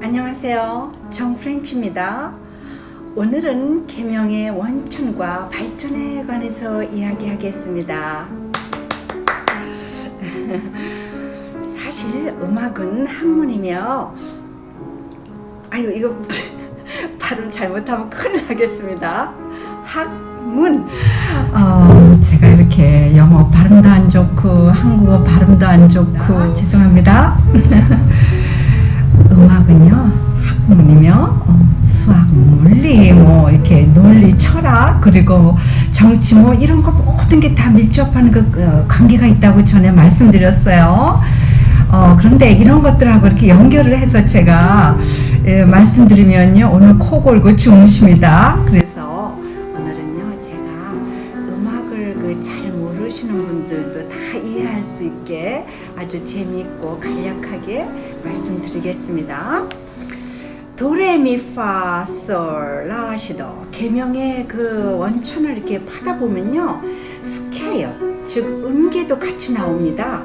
안녕하세요. 정프렌치입니다. 오늘은 계명의 원천과 발전에 관해서 이야기하겠습니다. 사실 음악은 학문이며 이거 발음 잘못하면 큰일 나겠습니다. 학문. 제가 이렇게 영어 발음도 안 좋고 한국어 발음도 안 좋고 죄송합니다. 음악은요 학문이며 수학, 물리, 이렇게 논리, 철학 그리고 정치 이런 거 모든 게 다 밀접한 관계가 있다고 전에 말씀드렸어요. 그런데 이런 것들하고 이렇게 연결을 해서 제가 말씀드리면요 오늘 코 골고 주무십니다. 그래서 오늘은요 제가 음악을 잘 모르시는 분들도 다 이해할 수 있게 아주 재미있고 간략하게 말씀드리겠습니다. 도레미파솔라시도 계명의 원천을 이렇게 파다 보면요 스케일 즉 음계도 같이 나옵니다.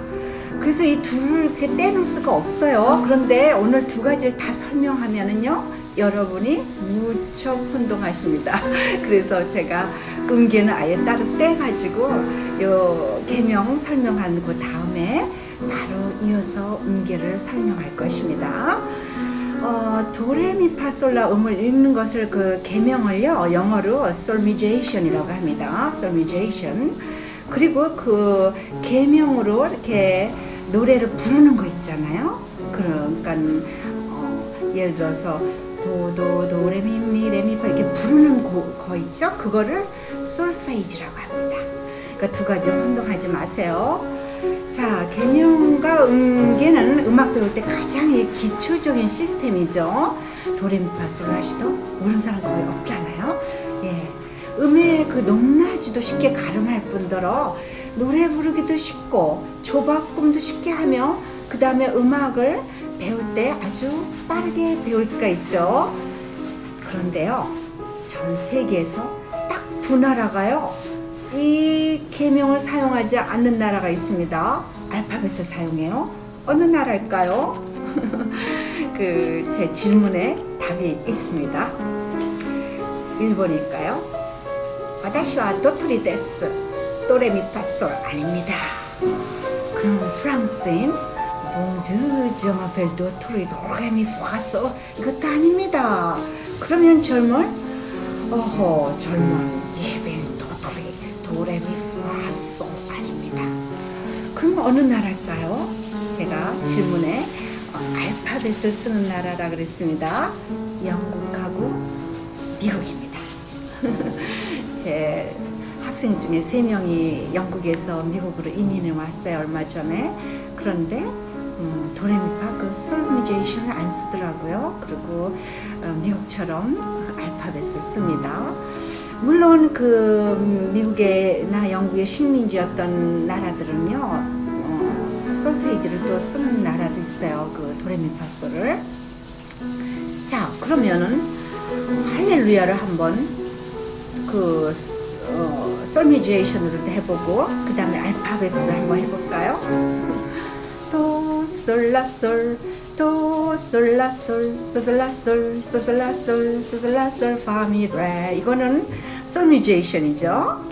그래서 이 둘을 이렇게 떼놓을 수가 없어요. 그런데 오늘 두 가지를 다 설명하면은요 여러분이 무척 혼동하십니다. 그래서 제가 음계는 아예 따로 떼가지고 요 계명 설명한 그 다음에 바로 이어서 음계를 설명할 것입니다. 도레미파솔라 음을 읽는 것을 계명을요 영어로 솔미제이션이라고 합니다. 솔미제이션. 그리고 계명으로 이렇게 노래를 부르는 거 있잖아요. 그러니까 예를 들어서 도레미미레미파 이렇게 부르는 거 있죠. 그거를 솔페이지라고 합니다. 그러니까 두 가지 혼동하지 마세요. 자, 계명과 음계는 음악 배울 때 가장 기초적인 시스템이죠. 도레미파솔라시도 모르는 사람 거의 없잖아요. 예, 음의 높낮이도 쉽게 가름할 뿐더러 노래 부르기도 쉽고 조바꿈도 쉽게 하며 그 다음에 음악을 배울 때 아주 빠르게 배울 수가 있죠. 그런데요, 전 세계에서 딱 두 나라가요 이 계명을 사용하지 않는 나라가 있습니다. 알파벳을 사용해요. 어느 나라일까요? 제 질문에 답이 있습니다. 일본일까요? 와다시와 도토리 데스 도레미파솔 아닙니다. 그럼 프랑스인 봉주 저마펠 도토리 도레미파솔 이것도 아닙니다. 그러면 젊은 예벨 도토리 도레미파솔 아닙니다. 그럼 어느 나라일까요? 제가 질문에 알파벳을 쓰는 나라라 그랬습니다. 영국하고 미국입니다. 제 학생 중에 3명이 영국에서 미국으로 이민을 왔어요. 얼마 전에. 그런데 도레미파 솔미제이션을 안 쓰더라고요. 그리고 미국처럼 알파벳을 씁니다. 물론 미국이나 영국의 식민지였던 나라들은요 솔페이지를 또 쓰는 나라도 있어요. 도레미파솔을. 자, 그러면은 할렐루야를 한번 솔미제이션으로도 해보고 그 다음에 알파벳으로 한번 해볼까요? 도 솔라솔 도 솔라솔 소솔라솔 소솔라솔 소솔라솔 파미레 이거는 솔미제이션이죠.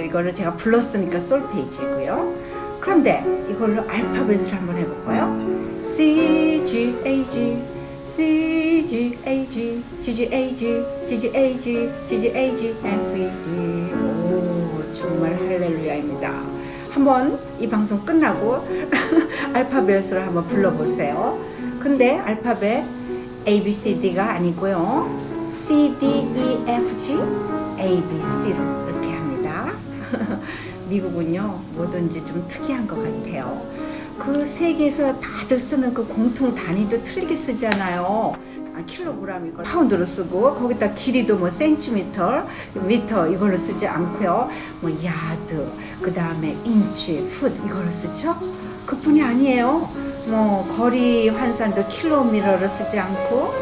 이거를 제가 불렀으니까 솔페이지고요. 그런데 이걸로 알파벳을 한번 해볼까요? C G A G C G A G G G A G G G A G G G A G F E D. 오, 정말 할렐루야입니다. 한번 이 방송 끝나고 알파벳으로 한번 불러보세요. 근데 알파벳 A B C D가 아니고요 C D E F G A B C로 이렇게 합니다. 미국은요 뭐든지 좀 특이한 것 같아요. 세계에서 다들 쓰는 공통 단위도 틀리게 쓰잖아요. 킬로그램 이걸 파운드로 쓰고 거기다 길이도 센티미터, 미터 이걸로 쓰지 않고요. 야드, 그 다음에 인치, 풋 이걸로 쓰죠. 그뿐이 아니에요. 거리 환산도 킬로미터로 쓰지 않고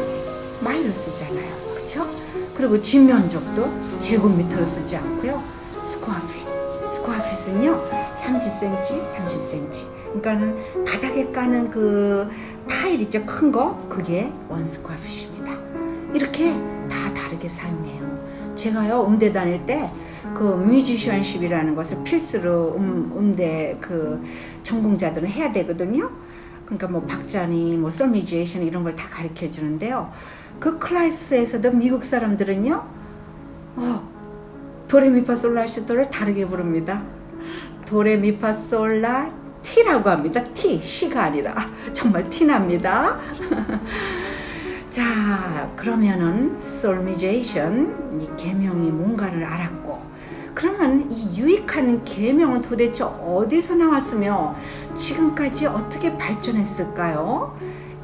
마일로 쓰잖아요. 그쵸? 그리고 진면적도 제곱미터로 쓰지 않고요. 스퀘어핏은요 30cm, 30cm. 그러니까는 바닥에 까는 그 타일 있죠, 큰 거, 그게 1스퀘어핏입니다. 이렇게 다 다르게 사용해요. 제가요 음대 다닐 때 그 뮤지션십이라는 것을 필수로 음대 그 전공자들은 해야 되거든요. 그러니까 뭐 박자니 뭐 솔미지에이션 이런 걸 다 가르쳐 주는데요. 그 클래스에서도 미국 사람들은요 도레미파솔라시도를 다르게 부릅니다. 도레미파솔라 티라고 합니다. 티, 시가 아니라 정말 티납니다. 자, 그러면은 솔미제이션 이 계명이 뭔가를 알았고, 그러면 이 유익한 계명은 도대체 어디서 나왔으며 지금까지 어떻게 발전했을까요?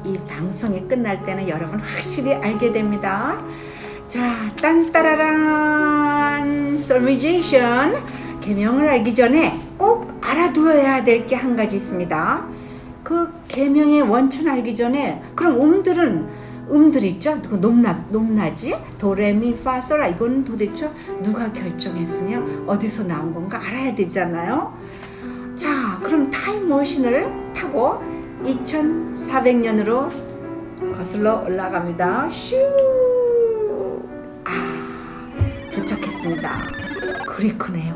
이 방송이 끝날 때는 여러분 확실히 알게 됩니다. 자, 딴따라란 솔미제이션 계명을 알기 전에 꼭 알아두어야 될 게 한 가지 있습니다. 그 계명의 원천 알기 전에 그럼 음들 있죠? 그 높낮이 도레미파솔라 이건 도대체 누가 결정했으며 어디서 나온 건가 알아야 되잖아요. 자, 그럼 타임머신을 타고 2400년으로 거슬러 올라갑니다. 슈! 도착했습니다. 그리크네요.